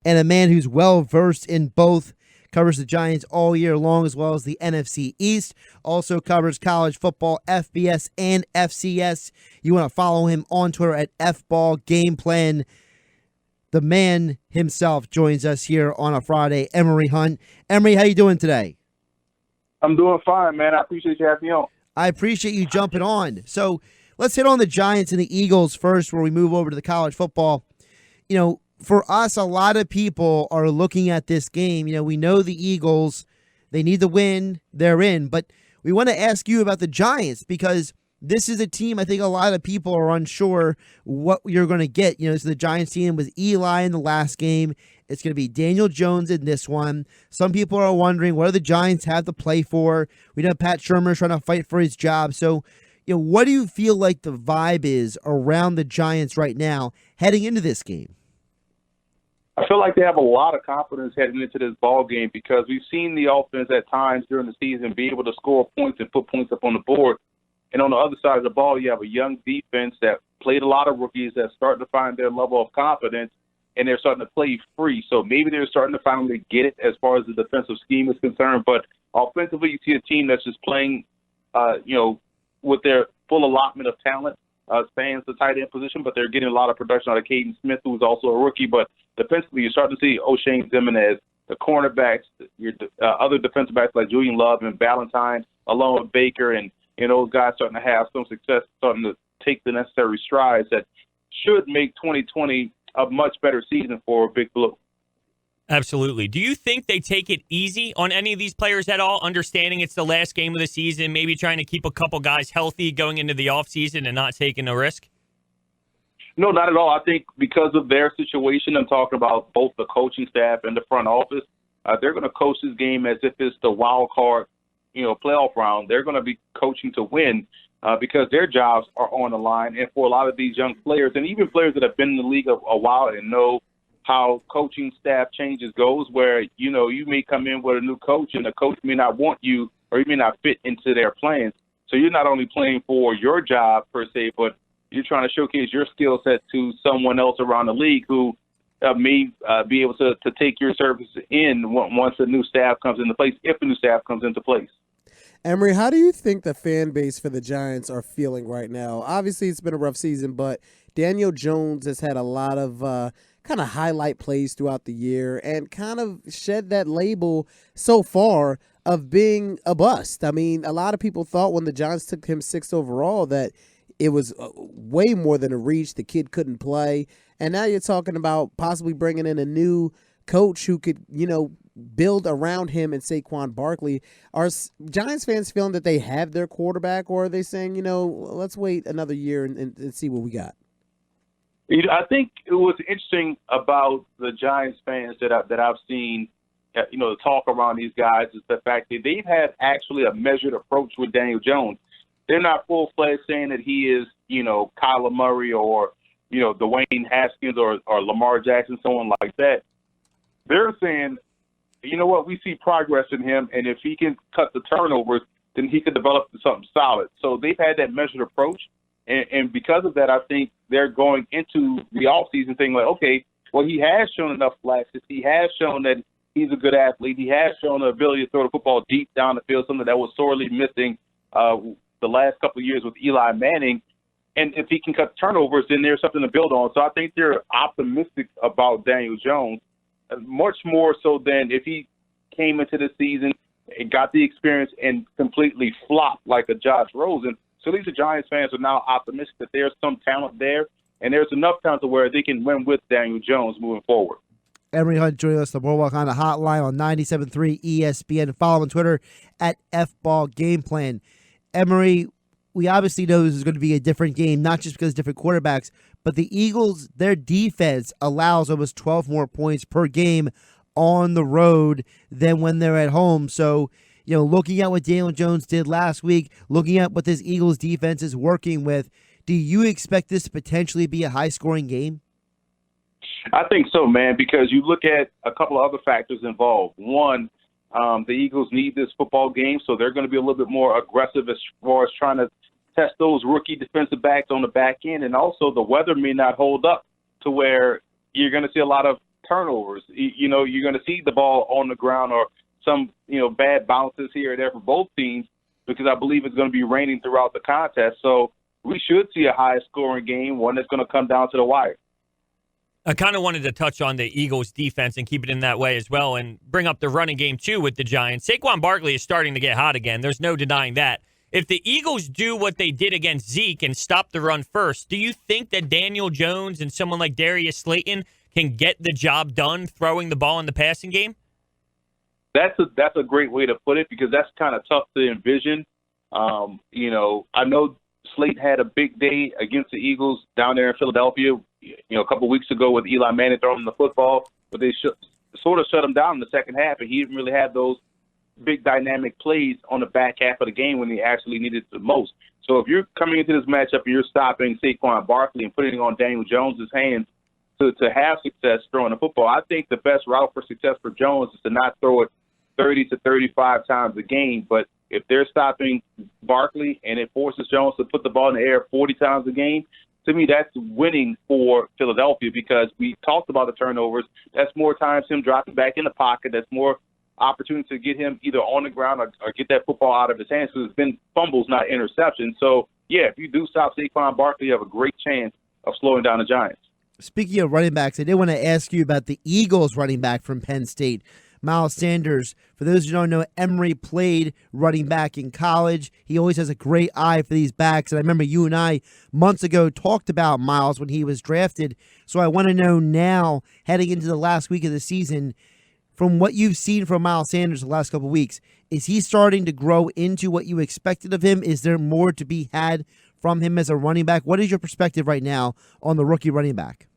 and a man who's well-versed in both. Covers the Giants all year long, as well as the NFC East. Also covers college football, FBS, and FCS. You want to follow him on Twitter at FBallGamePlan. The man himself joins us here on a Friday, Emory Hunt. Emory, how you doing today? I'm doing fine, man. I appreciate you having me on. I appreciate you jumping on. So let's hit on the Giants and the Eagles first before we move over to the college football. You know, for us, a lot of people are looking at this game. You know, we know the Eagles, they need to win, they're in. But we want to ask you about the Giants because this is a team I think a lot of people are unsure what you're going to get. You know, so the Giants team was Eli in the last game. It's going to be Daniel Jones in this one. Some people are wondering, what do the Giants have to play for? We know Pat Shermer's trying to fight for his job. So, you know, what do you feel like the vibe is around the Giants right now heading into this game? I feel like they have a lot of confidence heading into this ball game because we've seen the offense at times during the season be able to score points and put points up on the board. And on the other side of the ball, you have a young defense that played a lot of rookies that's starting to find their level of confidence, and they're starting to play free. So maybe they're starting to finally get it as far as the defensive scheme is concerned. But offensively, you see a team that's just playing, with their full allotment of talent. Spans the tight end position, but they're getting a lot of production out of Caden Smith, who's also a rookie. But defensively, you're starting to see O'Shane Zimenez, the cornerbacks, your other defensive backs like Julian Love and Valentine, along with Baker, and those guys starting to have some success, starting to take the necessary strides that should make 2020 a much better season for Big Blue. Absolutely. Do you think they take it easy on any of these players at all, understanding it's the last game of the season, maybe trying to keep a couple guys healthy going into the offseason and not taking a risk? No, not at all. I think because of their situation, I'm talking about both the coaching staff and the front office, they're going to coach this game as if it's the wild card, playoff round. They're going to be coaching to win because their jobs are on the line. And for a lot of these young players, and even players that have been in the league a while and know how coaching staff changes goes, where, you may come in with a new coach and the coach may not want you or you may not fit into their plans. So you're not only playing for your job per se, but you're trying to showcase your skill set to someone else around the league who may be able to take your services in once a new staff comes into place, if a new staff comes into place. Emory, how do you think the fan base for the Giants are feeling right now? Obviously, it's been a rough season, but Daniel Jones has had a lot of kind of highlight plays throughout the year and kind of shed that label so far of being a bust. I mean, a lot of people thought when the Giants took him 6th overall that it was way more than a reach. The kid couldn't play. And now you're talking about possibly bringing in a new coach who could, build around him and Saquon Barkley. Are Giants fans feeling that they have their quarterback, or are they saying, let's wait another year and see what we got? I think it was interesting about the Giants fans that I've seen, the talk around these guys is the fact that they've had actually a measured approach with Daniel Jones. They're not full-fledged saying that he is, Kyler Murray or, Dwayne Haskins or Lamar Jackson, someone like that. They're saying, you know what, we see progress in him, and if he can cut the turnovers, then he could develop something solid. So they've had that measured approach. And because of that, I think they're going into the offseason thinking like, okay, well, he has shown enough flashes. He has shown that he's a good athlete. He has shown the ability to throw the football deep down the field, something that was sorely missing the last couple of years with Eli Manning. And if he can cut turnovers, then there's something to build on. So I think they're optimistic about Daniel Jones, much more so than if he came into the season and got the experience and completely flopped like a Josh Rosen. So these Giants fans are now optimistic that there's some talent there, and there's enough talent to where they can win with Daniel Jones moving forward. Emory Hunt joining us, the Boardwalk Honda Hotline on 97.3 ESPN. Follow him on Twitter at FBallGamePlan. Emory, we obviously know this is going to be a different game, not just because of different quarterbacks, but the Eagles, their defense allows almost 12 more points per game on the road than when they're at home. So, looking at what Daniel Jones did last week, looking at what this Eagles defense is working with, do you expect this to potentially be a high-scoring game? I think so, man, because you look at a couple of other factors involved. One, the Eagles need this football game, so they're going to be a little bit more aggressive as far as trying to test those rookie defensive backs on the back end. And also the weather may not hold up to where you're going to see a lot of turnovers. You're going to see the ball on the ground or some, bad bounces here and there for both teams because I believe it's going to be raining throughout the contest. So we should see a high-scoring game, one that's going to come down to the wire. I kind of wanted to touch on the Eagles' defense and keep it in that way as well and bring up the running game, too, with the Giants. Saquon Barkley is starting to get hot again. There's no denying that. If the Eagles do what they did against Zeke and stop the run first, do you think that Daniel Jones and someone like Darius Slayton can get the job done throwing the ball in the passing game? That's a great way to put it because that's kind of tough to envision. I know Slate had a big day against the Eagles down there in Philadelphia, a couple of weeks ago with Eli Manning throwing the football, but they sort of shut him down in the second half, and he didn't really have those big dynamic plays on the back half of the game when he actually needed it the most. So if you're coming into this matchup and you're stopping Saquon Barkley and putting it on Daniel Jones' hands to have success throwing the football, I think the best route for success for Jones is to not throw it 30 to 35 times a game. But if they're stopping Barkley and it forces Jones to put the ball in the air 40 times a game, to me, that's winning for Philadelphia because we talked about the turnovers. That's more times him dropping back in the pocket. That's more opportunity to get him either on the ground or get that football out of his hands because it's been fumbles, not interceptions. So, yeah, if you do stop Saquon Barkley, you have a great chance of slowing down the Giants. Speaking of running backs, I did want to ask you about the Eagles running back from Penn State, Miles Sanders. For those who don't know, Emory played running back in college. He always has a great eye for these backs. And I remember you and I months ago talked about Miles when he was drafted. So I want to know now, heading into the last week of the season, from what you've seen from Miles Sanders the last couple of weeks, is he starting to grow into what you expected of him? Is there more to be had from him as a running back? What is your perspective right now on the rookie running back?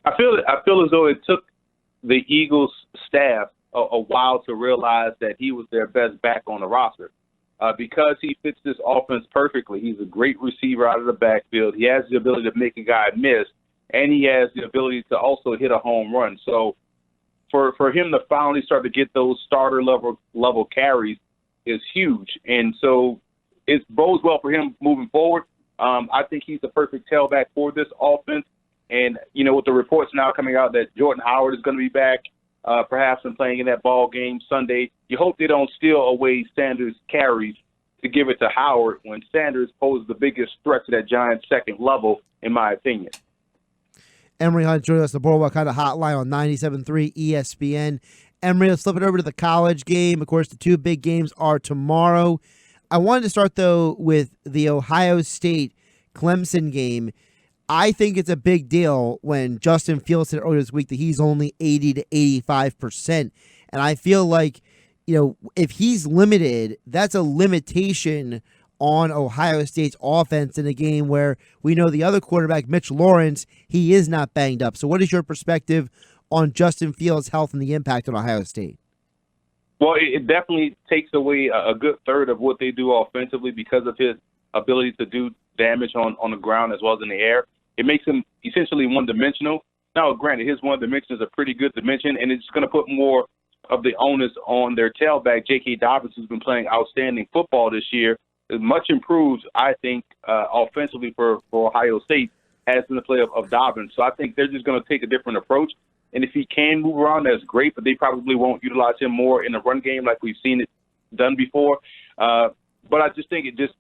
I feel as though it took the Eagles staff a while to realize that he was their best back on the roster because he fits this offense perfectly. He's a great receiver out of the backfield. He has the ability to make a guy miss, and he has the ability to also hit a home run. So for him to finally start to get those starter level carries is huge. And so it bodes well for him moving forward. I think he's the perfect tailback for this offense. And, with the reports now coming out that Jordan Howard is going to be back, perhaps and playing in that ball game Sunday, you hope they don't steal away Sanders' carries to give it to Howard when Sanders poses the biggest threat to that Giants second level, in my opinion. Emory Hunt joining us on the Boardwalk kind of hotline on 97.3 ESPN. Emory, let's flip it over to the college game. Of course, the two big games are tomorrow. I wanted to start, though, with the Ohio State-Clemson game. I think it's a big deal when Justin Fields said earlier this week that he's only 80 to 85%. And I feel like, if he's limited, that's a limitation on Ohio State's offense in a game where we know the other quarterback, Mitch Lawrence, he is not banged up. So what is your perspective on Justin Fields' health and the impact on Ohio State? Well, it definitely takes away a good third of what they do offensively because of his ability to do damage on the ground as well as in the air. It makes him essentially one-dimensional. Now, granted, his one dimension is a pretty good dimension, and it's going to put more of the onus on their tailback, J.K. Dobbins, who's been playing outstanding football this year. Much improved, I think, offensively for Ohio State has been the play of Dobbins. So I think they're just going to take a different approach. And if he can move around, that's great, but they probably won't utilize him more in the run game like we've seen it done before. But I just think it just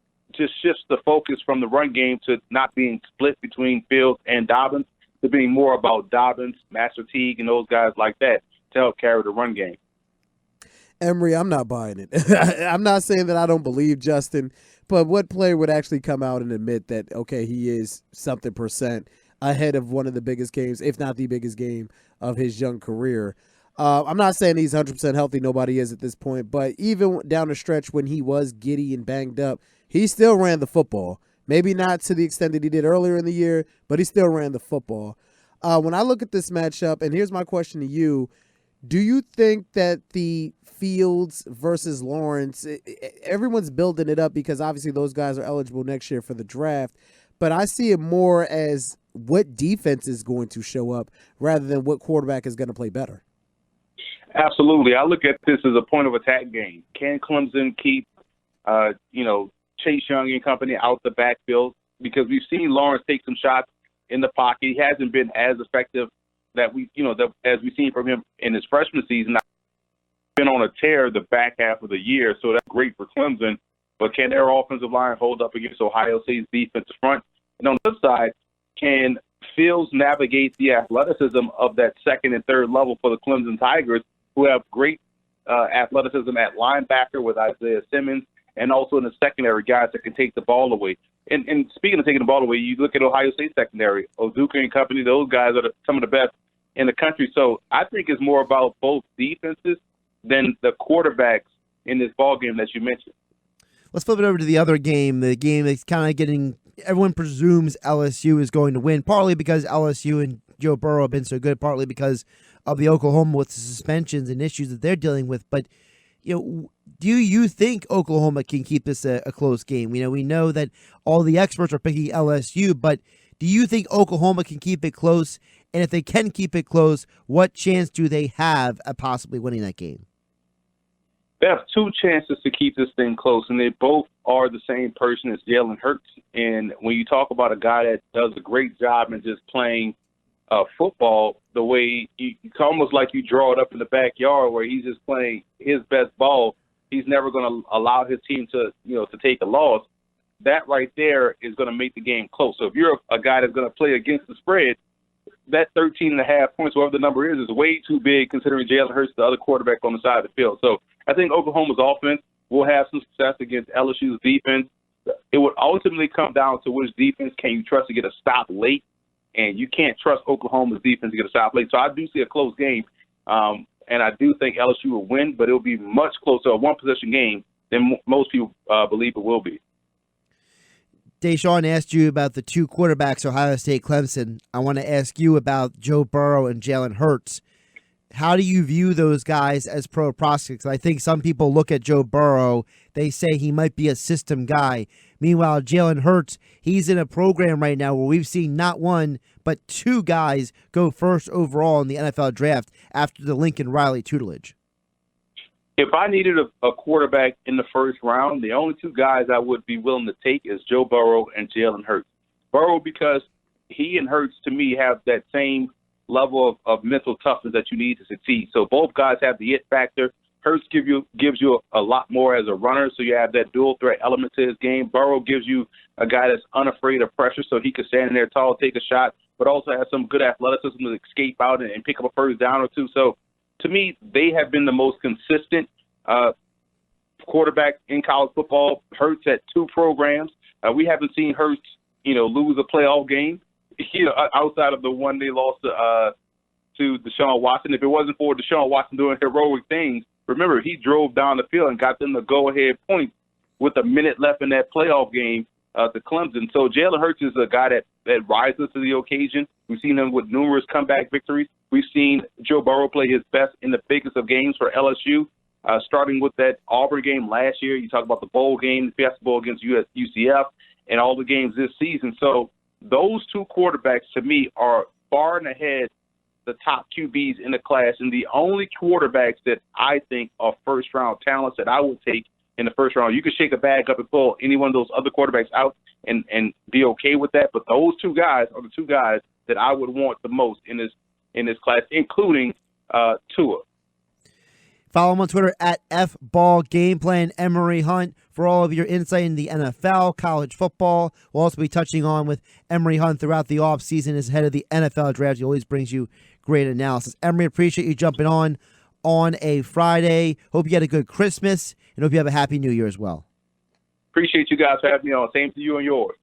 shifts the focus from the run game to not being split between Fields and Dobbins to being more about Dobbins, Master Teague, and those guys like that to help carry the run game. Emory, I'm not buying it. I'm not saying that I don't believe Justin, but what player would actually come out and admit that, okay, he is something percent ahead of one of the biggest games, if not the biggest game of his young career? I'm not saying he's 100% healthy. Nobody is at this point. But even down the stretch when he was giddy and banged up, he still ran the football. Maybe not to the extent that he did earlier in the year, but he still ran the football. When I look at this matchup, and here's my question to you, do you think that the Fields versus Lawrence, everyone's building it up because obviously those guys are eligible next year for the draft, but I see it more as what defense is going to show up rather than what quarterback is going to play better? Absolutely. I look at this as a point of attack game. Can Clemson keep, Chase Young and company out the backfield? Because we've seen Lawrence take some shots in the pocket. He hasn't been as effective that as we've seen from him in his freshman season, been on a tear the back half of the year, so that's great for Clemson. But can their offensive line hold up against Ohio State's defensive front? And on the flip side, can Fields navigate the athleticism of that second and third level for the Clemson Tigers, who have great athleticism at linebacker with Isaiah Simmons, and also in the secondary, guys that can take the ball away. And speaking of taking the ball away, you look at Ohio State secondary, Oduka and company, those guys are some of the best in the country. So I think it's more about both defenses than the quarterbacks in this ball game that you mentioned. Let's flip it over to the other game, the game that's kind of getting – everyone presumes LSU is going to win, partly because LSU and Joe Burrow have been so good, partly because of the Oklahoma with the suspensions and issues that they're dealing with. But, do you think Oklahoma can keep this a close game? We know that all the experts are picking LSU, but do you think Oklahoma can keep it close? And if they can keep it close, what chance do they have at possibly winning that game? They have two chances to keep this thing close, and they both are the same person as Jalen Hurts. And when you talk about a guy that does a great job in just playing football, the way it's almost like you draw it up in the backyard where he's just playing his best ball, he's never going to allow his team to take a loss. That right there is going to make the game close. So if you're a guy that's going to play against the spread, that 13.5 points, whatever the number is way too big considering Jalen Hurts, the other quarterback on the side of the field. So I think Oklahoma's offense will have some success against LSU's defense. It would ultimately come down to which defense can you trust to get a stop late, and you can't trust Oklahoma's defense to get a stop late. So I do see a close game, and I do think LSU will win, but it will be much closer, a one-possession game, than most people believe it will be. Deshaun asked you about the two quarterbacks, Ohio State, Clemson. I want to ask you about Joe Burrow and Jalen Hurts. How do you view those guys as pro prospects? I think some people look at Joe Burrow, they say he might be a system guy. Meanwhile, Jalen Hurts, he's in a program right now where we've seen not one, but two guys go first overall in the NFL draft after the Lincoln Riley tutelage. If I needed a quarterback in the first round, the only two guys I would be willing to take is Joe Burrow and Jalen Hurts. Burrow because he and Hurts, to me, have that same level of mental toughness that you need to succeed. So both guys have the it factor. Hurts gives you a lot more as a runner, so you have that dual threat element to his game. Burrow gives you a guy that's unafraid of pressure, so he can stand there tall, take a shot, but also has some good athleticism to escape out and pick up a first down or two. So to me, they have been the most consistent quarterback in college football. Hurts at two programs. We haven't seen Hurts, lose a playoff game, outside of the one they lost to Deshaun Watson. If it wasn't for Deshaun Watson doing heroic things, remember, he drove down the field and got them the go-ahead point with a minute left in that playoff game to Clemson. So Jalen Hurts is a guy that rises to the occasion. We've seen him with numerous comeback victories. We've seen Joe Burrow play his best in the biggest of games for LSU, starting with that Auburn game last year. You talk about the bowl game, the Fiesta Bowl against UCF, and all the games this season. So those two quarterbacks, to me, are far and ahead the top QBs in the class, and the only quarterbacks that I think are first-round talents that I would take in the first round. You could shake a bag up and pull any one of those other quarterbacks out and be okay with that, but those two guys are the two guys that I would want the most in this class, including Tua. Follow him on Twitter at FBallGamePlan. Emory Hunt for all of your insight in the NFL, college football. We'll also be touching on with Emory Hunt throughout the offseason as head of the NFL draft. He always brings you great analysis. Emory, appreciate you jumping on a Friday. Hope you had a good Christmas and hope you have a happy New Year as well. Appreciate you guys for having me on. Same to you and yours.